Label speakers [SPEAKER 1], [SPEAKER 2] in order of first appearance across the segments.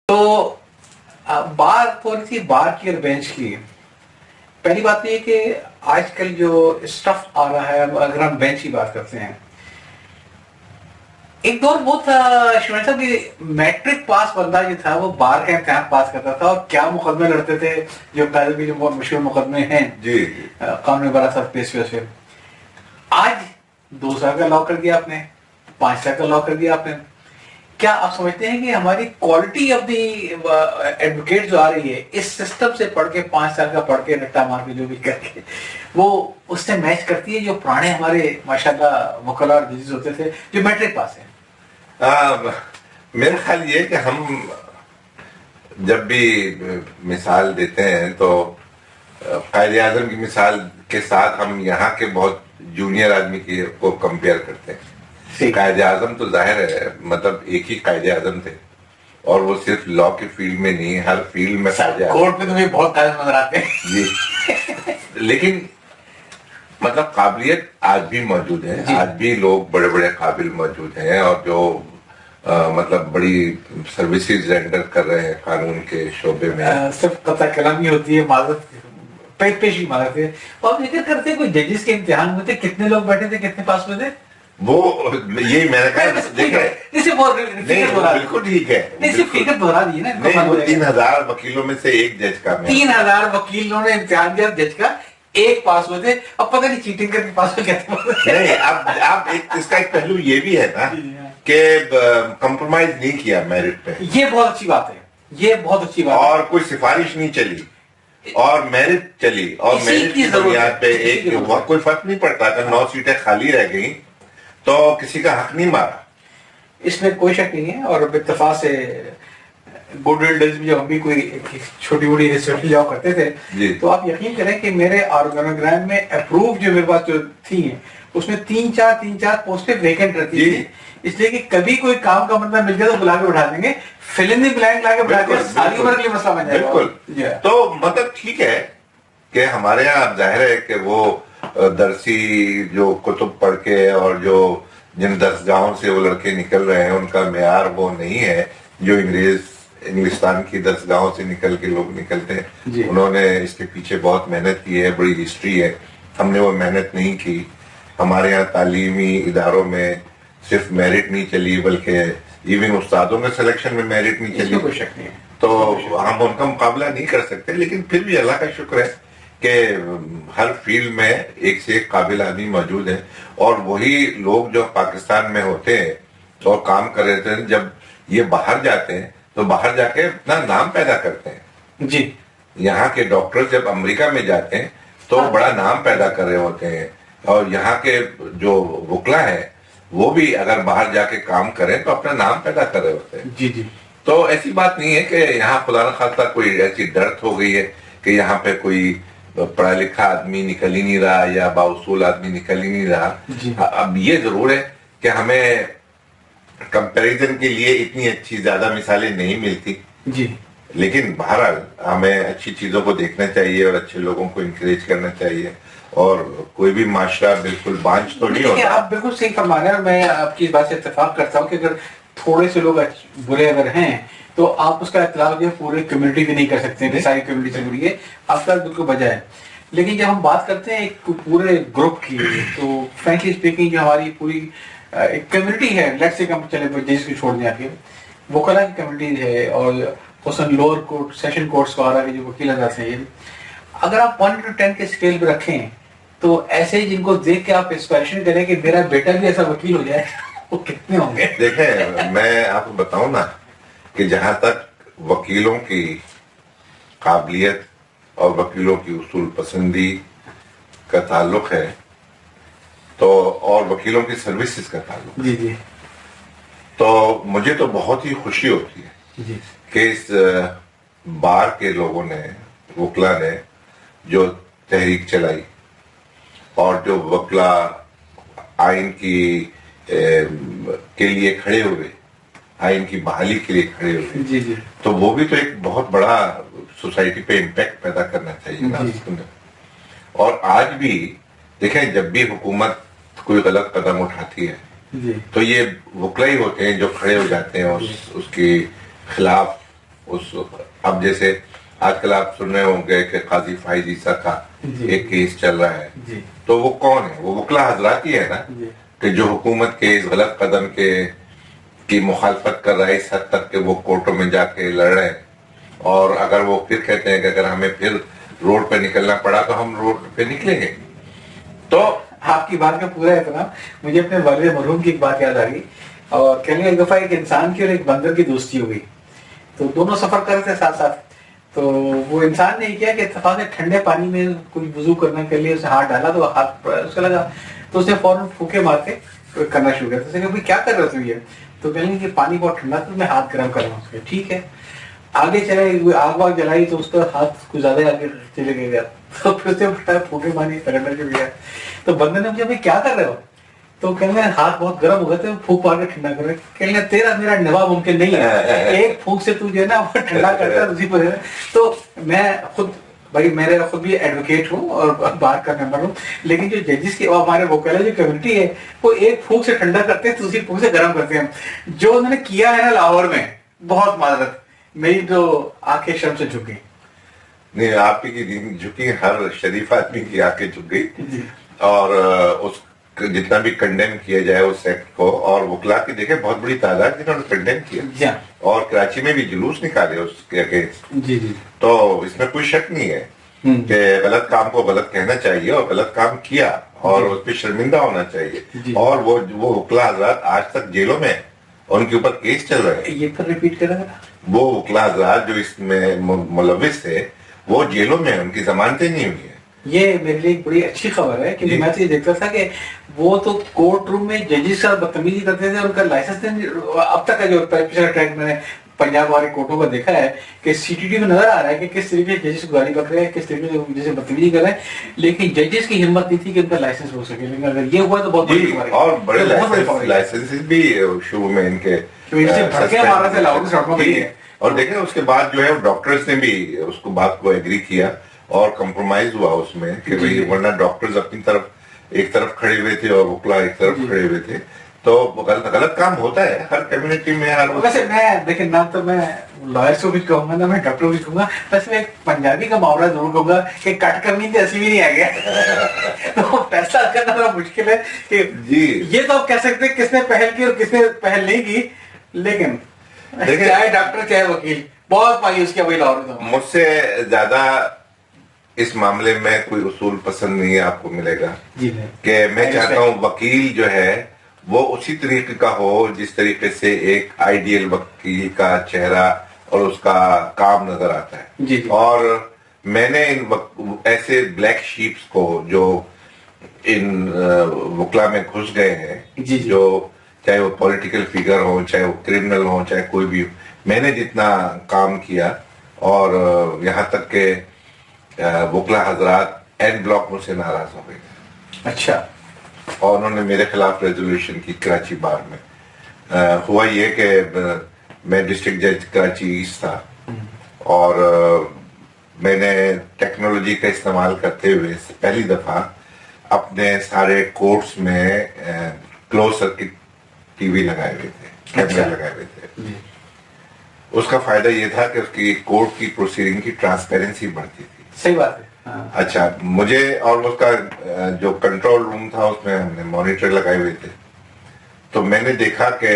[SPEAKER 1] تو بات ہو رہی تھی بار کی اور بینچ کی. پہلی بات تو یہ کہ آج کل جو اسٹف آ رہا ہے اگر ہم بینچ کی بات کرتے ہیں, ایک دور وہ تھا شمیر صاحب کہ میٹرک پاس بندہ جو تھا وہ بار کا امتحان پاس کرتا تھا اور کیا مقدمے لڑتے تھے, جو قاضی کے جو بہت مشہور مقدمے ہیں
[SPEAKER 2] جی
[SPEAKER 1] قانون 12 پیس پہ. آج 2 سال کا لا کر دیا آپ نے, 5 سال کا لا کر دیا آپ نے. کیا آپ سمجھتے ہیں کہ ہماری کوالٹی آف دی ایڈوکیٹ جو آ رہی ہے اس سسٹم سے پڑھ کے 5 سال کا پڑھ کے رٹا مار کے جو بھی کر کے وہ اس سے میچ کرتی ہے جو پرانے ہمارے ماشاءاللہ وکلا اور ججز ہوتے تھے جو میٹرک پاس ہیں؟
[SPEAKER 2] میرا خیال یہ کہ ہم جب بھی مثال دیتے ہیں تو قائد اعظم کی مثال کے ساتھ ہم یہاں کے بہت جونیئر آدمی کو کمپیئر کرتے ہیں. قائد اعظم تو ظاہر ہے مطلب ایک ہی قائد اعظم تھے, اور وہ صرف لا کے فیلڈ میں نہیں, ہر فیلڈ میں قائد اعظم.
[SPEAKER 1] کورٹ میں تو مجھے بہت قائد نظر آتے ہیں
[SPEAKER 2] جی, لیکن مطلب قابلیت آج بھی موجود ہے, آج بھی لوگ بڑے بڑے قابل موجود ہیں اور جو مطلب بڑی سروسز رینڈر کر رہے ہیں قانون کے شعبے میں.
[SPEAKER 1] صرف قطع کلامی ہوتی ہے, معذرت پیشی معذرت ہے. اور ذکر کرتے ہیں کوئی ججز کے امتحان ہوئے تھے, کتنے لوگ بیٹھے تھے, کتنے پاس ہوئے تھے؟
[SPEAKER 2] وہ یہی میں نے کہا بالکل ٹھیک ہے,
[SPEAKER 1] فکر دہرا دی نا.
[SPEAKER 2] 3000 وکیلوں میں سے ایک جج کا,
[SPEAKER 1] 3000 وکیلوں نے امتحان دیا, جج کا ایک پاس ہوئے تھے. اب پتہ نہیں چیٹنگ کر کے پاس ہوئے کہتے ہیں.
[SPEAKER 2] نہیں, اب اس کا ایک پہلو یہ بھی ہے نا کہ کمپرومائز نہیں کیا میرٹ پہ.
[SPEAKER 1] یہ بہت اچھی بات ہے, یہ بہت اچھی بات ہے.
[SPEAKER 2] اور کوئی سفارش نہیں چلی اور میرٹ چلی, اور میرٹ کی بنیاد پہ ایک کوئی فرق نہیں پڑتا. اگر 9 سیٹیں خالی رہ گئیں تو کسی کا حق نہیں مارا,
[SPEAKER 1] اس میں کوئی شک نہیں ہے. اور اتفاق سے گڈ اولڈ ڈیز میں جب ہم بھی کوئی چھوٹی موٹی ریسرچ جاؤ کرتے تھے تو آپ یقین کریں کہ میرے آرگنوگرام میں اپروو جو میرے پاس جو تھی ہیں اس میں 3-4 پوسٹیں ویکنٹ رہتی تھی, اس لیے کہ کبھی کوئی کام کا مطلب مل جائے تو بلا کے اٹھا دیں گے, فل ان دی بلینک لا کے بلا کے ساری عمر کے لیے مسئلہ بن جائے گا.
[SPEAKER 2] بالکل. تو مطلب ٹھیک ہے کہ ہمارے یہاں ظاہر ہے کہ وہ درسی جو کتب پڑھ کے اور جو جن درسگاہوں سے وہ لڑکے نکل رہے ہیں ان کا معیار وہ نہیں ہے جو انگلستان کی درسگاہوں سے نکل کے لوگ نکلتے ہیں. انہوں نے اس کے پیچھے بہت محنت کی ہے, بڑی ہسٹری ہے. ہم نے وہ محنت نہیں کی. ہمارے یہاں تعلیمی اداروں میں صرف میرٹ نہیں چلی بلکہ ایون استادوں کے سلیکشن میں میرٹ نہیں چلی.
[SPEAKER 1] کوئی شک نہیں ہے,
[SPEAKER 2] تو ہم ان کا مقابلہ نہیں کر سکتے. لیکن پھر بھی اللہ کا شکر ہے کہ ہر فیلڈ میں ایک سے ایک قابل آدمی موجود ہے, اور وہی لوگ جو پاکستان میں ہوتے ہیں اور کام کر رہے تھے جب یہ باہر جاتے ہیں تو باہر جا کے اپنا نام پیدا کرتے ہیں.
[SPEAKER 1] جی,
[SPEAKER 2] یہاں کے ڈاکٹر جب امریکہ میں جاتے ہیں تو بڑا نام پیدا کر رہے ہوتے ہیں, اور یہاں کے جو وکلا ہیں وہ بھی اگر باہر جا کے کام کریں تو اپنا نام پیدا کر رہے ہوتے ہیں.
[SPEAKER 1] جی جی.
[SPEAKER 2] تو ایسی بات نہیں ہے کہ یہاں خدا نخواستہ کوئی ایسی ڈرت ہو گئی ہے کہ یہاں پہ کوئی پڑھا لکھا آدمی نکل ہی نہیں رہا یا باوصول آدمی نکل ہی نہیں رہا. اب یہ ضرور ہے کہ ہمیں کمپیریزن کے لیے اتنی اچھی زیادہ مثالیں نہیں ملتی,
[SPEAKER 1] جی,
[SPEAKER 2] لیکن بہرحال ہمیں اچھی چیزوں کو دیکھنا چاہیے اور اچھے لوگوں کو انکریج کرنا چاہیے, اور کوئی بھی معاشرہ بالکل بانج تو نہیں ہوتا.
[SPEAKER 1] آپ بالکل صحیح فرما رہے ہیں, اور میں آپ کی اس بات سے اتفاق کرتا ہوں کہ اگر تھوڑے سے لوگ برے اگر ہیں تو آپ اس کا اطلاق جو پورے کمیونٹی بھی نہیں کر سکتے ہیں, ساری کمیونٹی سے بری ہے, آپ کا بالکل وجہ ہے. لیکن جب ہم بات کرتے ہیں ایک پورے گروپ کی تو فرینکلی اسپیکنگ جو ہماری پوری ایک کمیونٹی ہے, لیٹ سے چلے جس کو چھوڑ دیں آپ کے وکلا کی کمیونٹی ہے, اور خصوصاً لوور کورٹ سیشن کورٹس کو آ رہا ہے جو وکیل حضرات ہیں, اگر آپ 1 to 10 کے اسکیل پہ رکھیں تو ایسے جن کو دیکھ کے آپ انسپائریشن کریں کہ میرا بیٹا بھی ایسا وکیل ہو جائے وہ کتنے ہوں گے؟
[SPEAKER 2] دیکھیں میں آپ کو بتاؤں نا کہ جہاں تک وکیلوں کی قابلیت اور وکیلوں کی اصول پسندی کا تعلق ہے تو اور وکیلوں کی سروسز کا تعلق,
[SPEAKER 1] جی جی,
[SPEAKER 2] تو مجھے تو بہت ہی خوشی ہوتی ہے کہ اس بار کے لوگوں نے, وکلا نے جو تحریک چلائی اور جو وکلا آئین کی کے لیے کھڑے ہوئے, آئین کی بحالی کے لیے کھڑے ہوئے,
[SPEAKER 1] جی جی,
[SPEAKER 2] تو وہ بھی تو ایک بہت بڑا سوسائٹی پہ امپیکٹ پیدا کرنا چاہیے نا. اور آج بھی دیکھیں جب بھی حکومت کوئی غلط قدم اٹھاتی ہے تو یہ وکلا ہی ہوتے ہیں جو کھڑے ہو جاتے ہیں اس کے خلاف اس اب جیسے آج کل آپ سن رہے ہوں گے کہ قاضی فائز عیسیٰ کا ایک کیس چل رہا ہے، تو وہ کون ہے؟ وہ وکلا حضرات ہی ہے نا، کہ جو حکومت کے اس غلط قدم کی مخالفت کر رہا ہے اس حد تک کہ وہ کورٹوں میں جا کے لڑ رہے ہیں، اور اگر وہ پھر کہتے ہیں کہ اگر ہمیں پھر روڈ پہ نکلنا پڑا تو ہم روڈ پہ نکلیں گے. تو
[SPEAKER 1] آپ کی بات کا پورا احترام. مجھے اپنے والد مرحوم کی ایک بات یاد آ گئی، اور کہنے ایک دفعہ ایک انسان کی اور ایک بندر کی دوستی ہو گئی، تو دونوں سفر کر رہے تھے ساتھ ساتھ. تو وہ انسان نے کیا کہ اتفاق سے ٹھنڈے پانی میں کوئی وضو کرنے کے لیے اسے ہاتھ ڈالا تو ہاتھ اس کا لگا، تو اس نے فوراً پھوکے مار کے کرنا شروع کیا. تو کہ کیا کر رہے تھے یہ؟ تو کہیں گے کہ پانی بہت ٹھنڈا تھا، میں ہاتھ گرم کر رہا ہوں. اس کے ٹھیک ہے، آگے چلے، آگ واگ جلائی تو اس کا ہاتھ کچھ زیادہ آگے چلے گیا، تو پھر سے پھوکے ماری پکڑنا شروع کیا. تو بندے نے مجھے کیا کر رہے ہو؟ تو کہنے ہاتھ بہت گرم ہو گئے تھے، پھونک مار کے ٹھنڈا کر رہے. کہنے تیرا میرا نوا ممکن نہیں ہے، ایک پھونک سے تو جو ہے نا وہ ٹھنڈا کرتا ہے اسی پر. تو میں خود بھائی میرے خود بھی ایڈوکیٹ ہوں اور بات کا ممبر ہوں، لیکن جو ججز کی ہمارے وکلا جو کمیونٹی ہے وہ ایک پھونک سے ٹھنڈا کرتے ہیں، دوسری پھونک سے گرم کرتے ہیں. جو انہوں نے کیا ہے نا لاہور میں، بہت معذرت، میری تو آنکھیں شرم سے جھک گئی.
[SPEAKER 2] نہیں، آپ کی جھکی، ہر شریف آدمی کی آنکھیں جھک گئی. اور اس جتنا بھی کنڈیم کیا جائے اس ایکٹ کو، اور وکلا کی دیکھیں بہت بڑی تعداد جنہوں نے کنڈیم کیا، اور کراچی میں بھی جلوس نکالے اس کے اگینسٹ. تو اس میں کوئی شک نہیں ہے کہ غلط کام کو غلط کہنا چاہیے، اور غلط کام کیا اور اس پہ شرمندہ ہونا چاہیے. اور وہ وکلا حضرات آج تک جیلوں میں، ان کے اوپر کیس چل رہے ہیں.
[SPEAKER 1] یہ پھر ریپیٹ کریں گا.
[SPEAKER 2] وہ وکلا حضرات جو اس میں ملوث تھے وہ جیلوں میں، ان کی ضمانتیں نہیں ہوئی ہیں. یہ
[SPEAKER 1] میرے لیے ایک بڑی اچھی خبر ہے، کیونکہ میں تو یہ دیکھتا تھا کہ وہ تو کورٹ روم میں ججز کا بدتمیزی کرتے تھے، ان کا لائسنس اب تک کا جو پچھلا ٹریک میں نے پنجاب والے کورٹوں کا دیکھا ہے کہ سی ٹی ٹی میں نظر آ رہا ہے کہ کس طریقے سے ججز کو گالی کر رہے ہیں، کس طریقے سے جیسے بدتمیزی کر رہے ہیں، لیکن ججز کی ہمت نہیں تھی کہ ان کا لائسنس ہو سکے. لیکن اگر یہ ہوا تو بہت بڑی خبر ہے.
[SPEAKER 2] اور بڑے لائسنس بھی شروع میں ان کے اور دیکھیں اس کے بعد جو ہے ڈاکٹرز نے بھی اس کو بات کو ایگری کیا اور کمپرومائز ہوا اس میں کہ بھئی ورنہ ڈاکٹرز اپنی طرف ایک طرف کھڑے ہوئے تھے اور وکلا ایک طرف کھڑے ہوئے تھے. تو غلط کام ہوتا ہے ہر کمیونٹی میں.
[SPEAKER 1] ویسے میں دیکھیں نہ تو میں لائرس کو بھی کہوں گا، نہ میں ڈاکٹر کو بھی کہوں گا، بس میں ایک پنجابی کا محاورہ ضرور کہوں گا کہ کٹ کرنی تھی ایسی بھی نہیں آ گیا. تو فیصلہ کرنا بڑا مشکل ہے کہ یہ تو آپ کہہ سکتے ہیں کس نے پہل کی اور کس نے پہل نہیں کی، لیکن چاہے ڈاکٹر چاہے وکیل بہت مایوس کیا وہی لاہور میں.
[SPEAKER 2] مجھ سے زیادہ اس معاملے میں کوئی اصول پسند نہیں ہے آپ کو ملے گا کہ میں چاہتا ہوں وکیل جو ہے وہ اسی طریقے کا ہو جس طریقے سے ایک آئیڈیل وکیل کا چہرہ اور اس کا کام نظر آتا ہے. اور میں نے ان ایسے بلیک شیپس کو جو ان وکلا میں گھس گئے ہیں، جو چاہے وہ پولیٹیکل فگر ہو، چاہے وہ کرمنل ہو، چاہے کوئی بھی ہو، میں نے جتنا کام کیا، اور یہاں تک کہ وکلا حضرات این بلاک مجھ سے ناراض ہو گئے.
[SPEAKER 1] اچھا.
[SPEAKER 2] اور انہوں نے میرے خلاف ریزولوشن کی کراچی بار میں. ہوا یہ کہ میں ڈسٹرکٹ جج کراچی ایسٹ تھا، اور میں نے ٹیکنالوجی کا استعمال کرتے ہوئے پہلی دفعہ اپنے سارے کورٹس میں کلوز سرکٹ ٹی وی لگائے ہوئے تھے، کیمرے لگائے ہوئے تھے. اس کا فائدہ یہ تھا کہ اس کی کورٹ کی پروسیڈنگ کی ٹرانسپیرنسی بڑھتی تھی.
[SPEAKER 1] صحیح بات ہے.
[SPEAKER 2] اچھا، مجھے اور اس کا جو کنٹرول روم تھا اس میں ہم نے مانیٹر لگائے ہوئے تھے. تو میں نے دیکھا کہ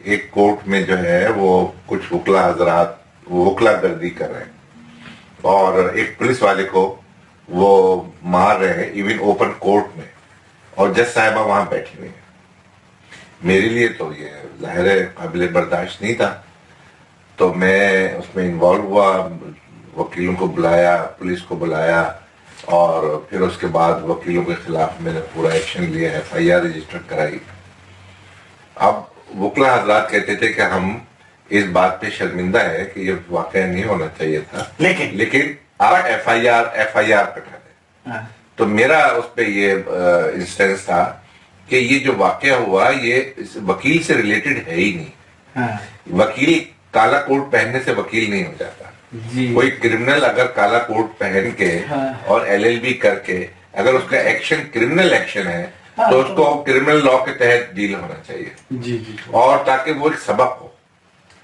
[SPEAKER 2] ایک کورٹ میں جو ہے وہ کچھ وکلا حضرات وکلا گردی کر رہے ہیں، اور ایک پولیس والے کو وہ مار رہے ہیں ایون اوپن کورٹ میں، اور جج صاحبہ وہاں بیٹھی ہوئی ہیں. میرے لیے تو یہ ظاہر ہے قابل برداشت نہیں تھا. تو میں اس میں انوالو ہوا، وکیلوں کو بلایا، پولیس کو بلایا، اور پھر اس کے بعد وکیلوں کے خلاف میں نے پورا ایکشن لیا، ایف آئی آر رجسٹر کرائی. اب وکلا حضرات کہتے تھے کہ ہم اس بات پہ شرمندہ ہے کہ یہ واقعہ نہیں ہونا چاہیے تھا، لیکن آپ ایف آئی آر کٹا دیں. تو میرا اس پہ یہ انسٹنس تھا کہ یہ جو واقعہ ہوا یہ وکیل سے ریلیٹڈ ہے ہی نہیں. وکیل کالا کوٹ پہننے سے وکیل نہیں ہو جاتا. کوئی کرمنل اگر کالا کوٹ پہن کے اور ایل ایل بی کر کے اگر اس کا ایکشن کرمنل ایکشن ہے تو اس کو کرمنل لا کے تحت ڈیل ہونا چاہیے، اور تاکہ وہ ایک سبق ہو.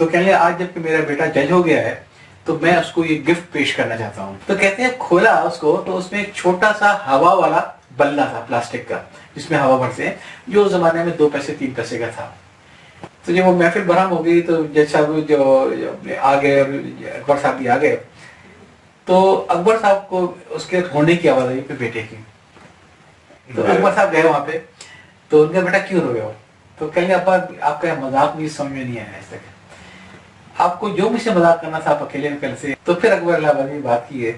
[SPEAKER 1] تو کہنے لگے آج جب کہ میرا بیٹا جج ہو گیا ہے تو میں اس کو یہ گفٹ پیش کرنا چاہتا ہوں. تو کہتے ہیں کھولا اس کو تو اس میں ایک چھوٹا سا ہوا والا بلہ تھا پلاسٹک کا جس میں ہوا بھرتے ہیں، جو اس زمانے میں 2 پیسے 3 پیسے کا تھا. تو جب وہ محفل برہم ہو گئی تو جج صاحب جو آ گئے اور اکبر صاحب بھی آ گئے تو اکبر صاحب کو اس کے رونے کی آواز آئی بیٹے کی. تو اکبر صاحب گئے وہاں پہ تو ان کا بیٹا کیوں رو گیا ہو؟ تو کہیں گے ابا آپ کا مذاق مجھے سمجھ میں نہیں آیا آج تک، آپ کو جو مجھ سے مذاق کرنا تھا آپ اکیلے میں کل سے. تو پھر اکبر اللہ آبادی بات کی ہے،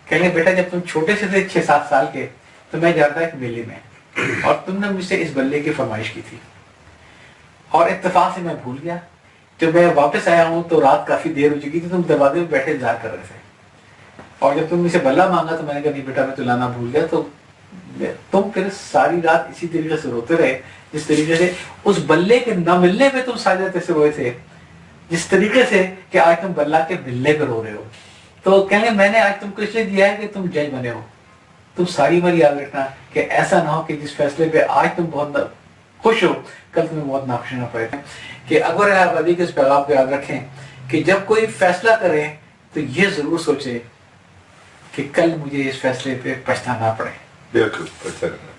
[SPEAKER 1] کہیں گے بیٹا جب تم چھوٹے سے تھے 6-7 سال کے تو میں جاتا ایک میلے میں اور تم نے مجھ سے اس بلے کی فرمائش کی تھی اور اتفاق سے میں بھول گیا. جب میں واپس آیا ہوں تو رات کافی دیر ہو چکی تھی، تم دروازے میں بیٹھے انتظار کر رہے تھے اور جب تم مجھ سے بلہ مانگا تو میں نے کہا نہیں بیٹا میں تو لانا بھول گیا. تو تم پھر ساری رات اسی طریقے سے روتے رہے جس طریقے سے اس بلے کے نہ ملنے پہ تم ساری رات ایسے روئے تھے، جس طریقے سے کہ آج تم بلہ کے ملنے پہ رو رہے ہو. تو کہیں گے میں نے آج تم کو اس لیے دیا ہے کہ تم جج بنے ہو. تم ساری عمر یاد رکھنا کہ ایسا نہ ہو کہ جس فیصلے پہ آج تم بہت خوش ہو کل تمہیں بہت ناخوش نہ پڑے. کہ اکبر آبادی کے اس پیغام کو یاد رکھیں کہ جب کوئی فیصلہ کرے تو یہ ضرور سوچے کہ کل مجھے اس فیصلے پہ پچھتانا نہ پڑے.
[SPEAKER 2] بالکل.